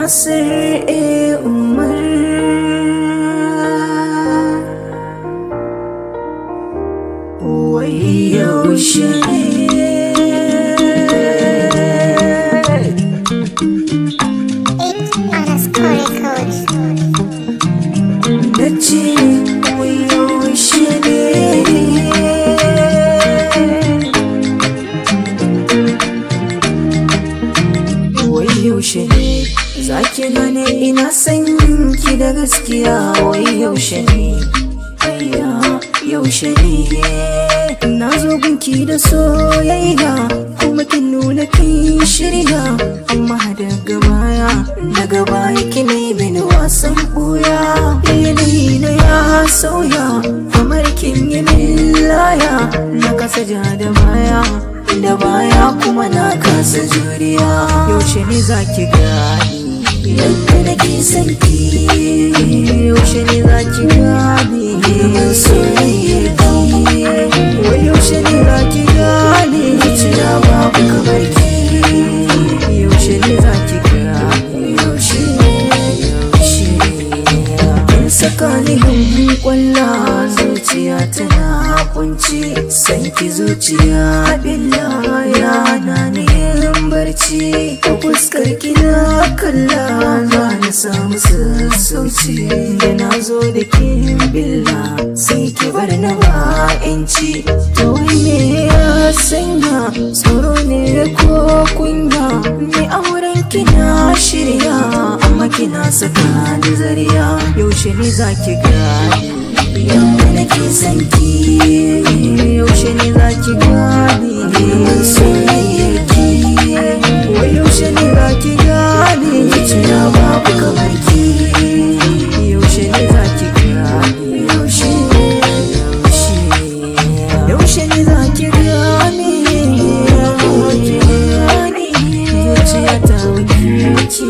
Nasir Umar. Wai yaushe nace wai yaushe yaushe ne zaki gane ina san ki da gaskiya. Wai yaushe ne, yaushe ne na zo gunki da soyayya, kuma kin nuna kin shirya. Amma daga baya kine mini wasan ɓuya. Yanayi na ya sauya kamar kin yi min laya. Na kasa ja da baya kuma na kasa juriya. Yaushe ne zaki gani yadda nake son ki? Yaushe ne zaki gani soyayyar ki? Wai yaushe ne zaki gani zuciya babu kamar ki? Yaushe ne zaki gani? Yaushe kin saka ni hannun kwalla, zuciya tana kunci. San ki zuciya billa yana ne barci. Ko fuskar ki na kalla za na samu sassauci. Da na zo da ke billa sai ki bar na ba'inci. To me ya sanya tsoro ne ko kunya? Mai auren kina shirya amma kina saka ni zariya. Yaushe ne zaki gani yadda nake son ki? Yaushe ne zaki gani soyayyar ki? Wai yaushe ne zaki gani zuciya babu kamar ki? Yaushe ne zaki gani? Yaushe ne zaki gani? Zuciya ta wuce